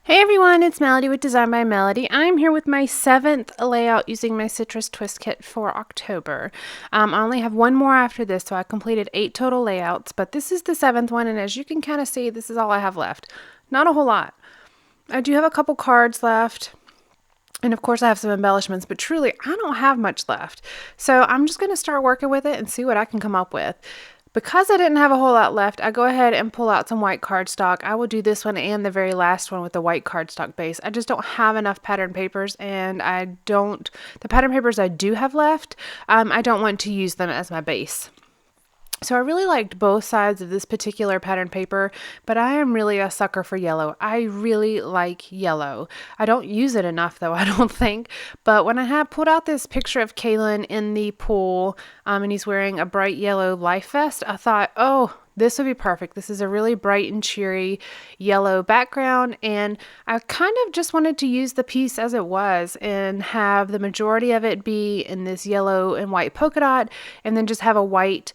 Hey everyone, it's Melody with Design by Melody. I'm here with my 7th layout using my Citrus Twist Kit for October. I only have one more after this, so I completed 8 total layouts, but this is the 7th one, and as you can kind of see, this is all I have left. Not a whole lot. I do have a couple cards left, and of course I have some embellishments, but truly I don't have much left. So I'm just going to start working with it and see what I can come up with. Because I didn't have a whole lot left, I go ahead and pull out some white cardstock. I will do this one and the very last one with the white cardstock base. I just don't have enough pattern papers, and the pattern papers I do have left, I don't want to use them as my base. So I really liked both sides of this particular pattern paper, but I am really a sucker for yellow. I really like yellow. I don't use it enough though, I don't think. But when I had pulled out this picture of Kaylin in the pool, and he's wearing a bright yellow life vest, I thought, oh, this would be perfect. This is a really bright and cheery yellow background, and I kind of just wanted to use the piece as it was and have the majority of it be in this yellow and white polka dot, and then just have a white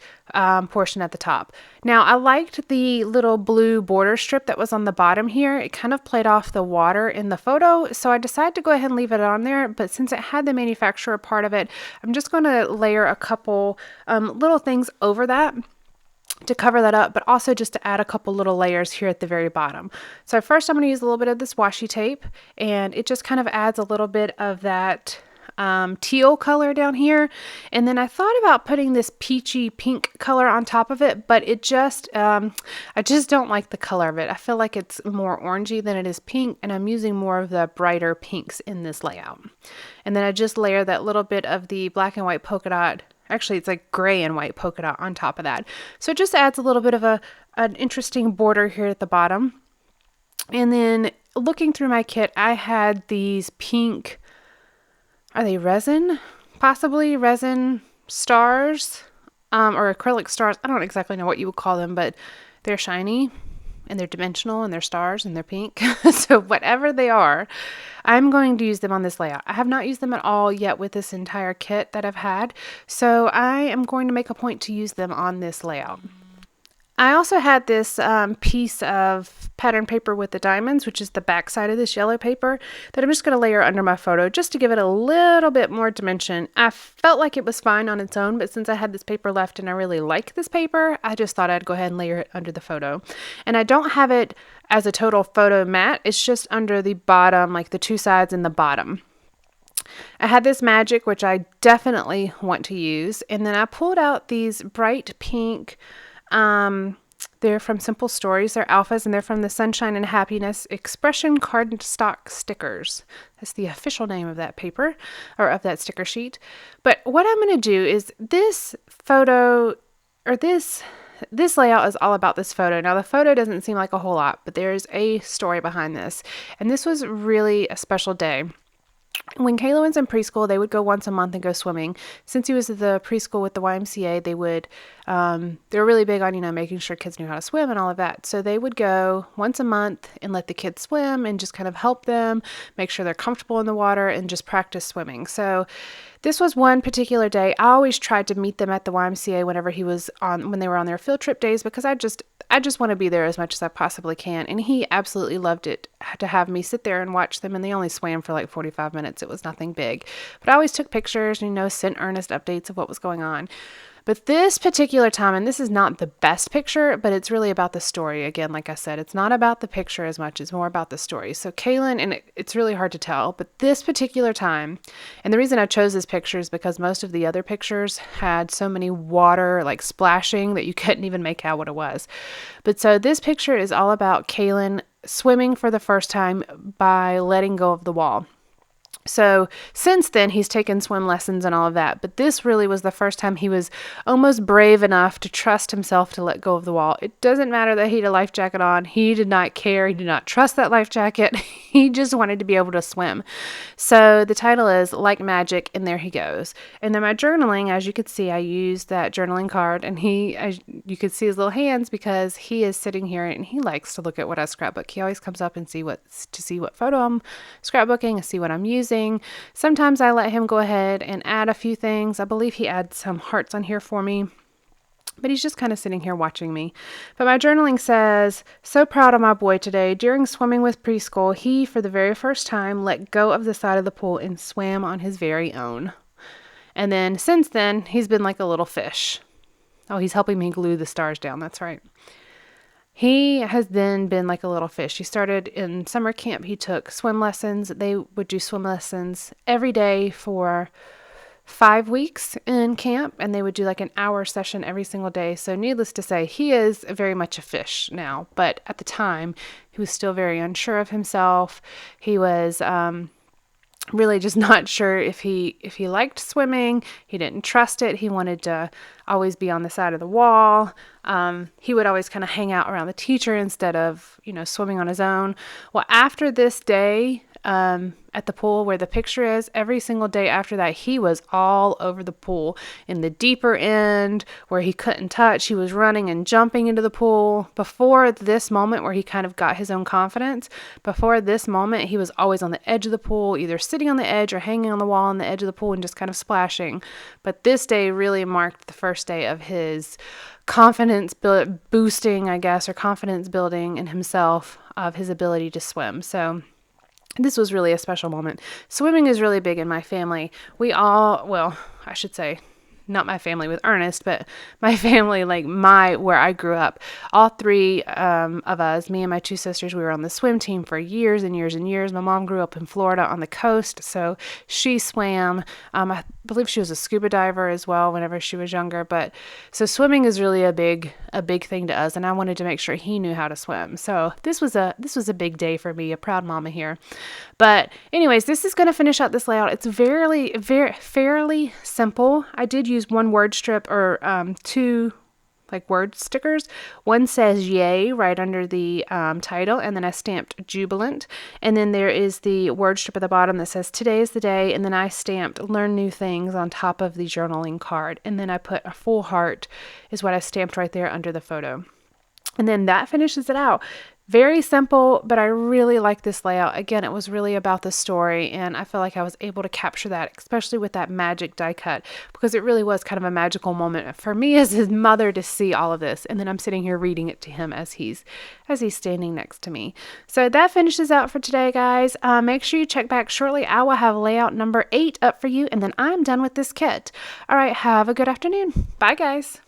portion at the top. Now, I liked the little blue border strip that was on the bottom here. It kind of played off the water in the photo, so I decided to go ahead and leave it on there, but since it had the manufacturer part of it, I'm just going to layer a couple little things over that to cover that up, but also just to add a couple little layers here at the very bottom. So first I'm going to use a little bit of this washi tape, and it just kind of adds a little bit of that teal color down here. And then I thought about putting this peachy pink color on top of it, but it just, I just don't like the color of it. I feel like it's more orangey than it is pink, and I'm using more of the brighter pinks in this layout. And then I just layer that little bit of the black and white polka dot. Actually, it's like gray and white polka dot on top of that. So it just adds a little bit of an interesting border here at the bottom. And then looking through my kit, I had these pink, are they resin? Possibly resin stars, or acrylic stars. I don't exactly know what you would call them, but they're shiny and they're dimensional and they're stars and they're pink. So whatever they are, I'm going to use them on this layout. I have not used them at all yet with this entire kit that I've had, so I am going to make a point to use them on this layout. I also had this piece of pattern paper with the diamonds, which is the back side of this yellow paper, that I'm just going to layer under my photo just to give it a little bit more dimension. I felt like it was fine on its own, but since I had this paper left and I really like this paper, I just thought I'd go ahead and layer it under the photo. And I don't have it as a total photo mat. It's just under the bottom, like the two sides and the bottom. I had this magic, which I definitely want to use. And then I pulled out these bright pink, they're from Simple Stories. They're alphas, and they're from the Sunshine and Happiness Expression Cardstock Stickers. That's the official name of that paper, or of that sticker sheet. But what I'm going to do is this photo, or this layout is all about this photo. Now, the photo doesn't seem like a whole lot, but there's a story behind this. And this was really a special day. When Kayla was in preschool, they would go once a month and go swimming. Since he was at the preschool with the YMCA, they were really big on, making sure kids knew how to swim and all of that. So they would go once a month and let the kids swim and just kind of help them, make sure they're comfortable in the water and just practice swimming. So this was one particular day. I always tried to meet them at the YMCA when they were on their field trip days, because I just want to be there as much as I possibly can. And he absolutely loved it to have me sit there and watch them. And they only swam for like 45 minutes. It was nothing big. But I always took pictures and, sent Ernest updates of what was going on. But this particular time, and this is not the best picture, but it's really about the story. Again, like I said, it's not about the picture as much, it's more about the story. So Kaylin, and it's really hard to tell, but this particular time, and the reason I chose this picture is because most of the other pictures had so many water, like splashing, that you couldn't even make out what it was. But so this picture is all about Kaylin swimming for the first time by letting go of the wall. So since then, he's taken swim lessons and all of that, but this really was the first time he was almost brave enough to trust himself to let go of the wall. It doesn't matter that he had a life jacket on. He did not care. He did not trust that life jacket. He just wanted to be able to swim. So the title is Like Magic, and there he goes. And then my journaling, as you could see, I used that journaling card, and you could see his little hands because he is sitting here and he likes to look at what I scrapbook. He always comes up and see what photo I'm scrapbooking and see what I'm using. Sometimes I let him go ahead and add a few things. I believe he adds some hearts on here for me. But he's just kind of sitting here watching me. But my journaling says, so proud of my boy today. During swimming with preschool, he, for the very first time, let go of the side of the pool and swam on his very own. And then since then, he's been like a little fish. Oh, he's helping me glue the stars down. That's right. He has then been like a little fish. He started in summer camp. He took swim lessons. They would do swim lessons every day for 5 weeks in camp, and they would do like an hour session every single day. So needless to say, he is very much a fish now, but at the time he was still very unsure of himself. He was really just not sure if he liked swimming. He didn't trust it. He wanted to always be on the side of the wall. He would always kind of hang out around the teacher instead of, swimming on his own. Well, after this day, at the pool where the picture is, every single day after that, he was all over the pool. In the deeper end where he couldn't touch, he was running and jumping into the pool. Before this moment where he kind of got his own confidence, before this moment, he was always on the edge of the pool, either sitting on the edge or hanging on the wall on the edge of the pool and just kind of splashing. But this day really marked the first day of his confidence boosting, I guess, or confidence building in himself, of his ability to swim. So this was really a special moment. Swimming is really big in my family. We all, well, I should say, not my family with Ernest, but my family, like where I grew up, all three of us, me and my two sisters, we were on the swim team for years and years and years. My mom grew up in Florida on the coast, so she swam. I believe she was a scuba diver as well whenever she was younger. But so swimming is really a big thing to us, and I wanted to make sure he knew how to swim. So this was a big day for me, a proud mama here. But anyways, this is going to finish out this layout. It's fairly simple. I did use one word strip or two like word stickers. One says yay right under the title, and then I stamped jubilant. And then there is the word strip at the bottom that says today is the day, and then I stamped learn new things on top of the journaling card. And then I put a full heart is what I stamped right there under the photo. And then that finishes it out. Very simple, but I really like this layout. Again, it was really about the story, and I feel like I was able to capture that, especially with that magic die cut, because it really was kind of a magical moment for me as his mother to see all of this. And then I'm sitting here reading it to him as he's standing next to me. So that finishes out for today, guys. Make sure you check back shortly. I will have layout number 8 up for you, and then I'm done with this kit. All right, have a good afternoon. Bye, guys.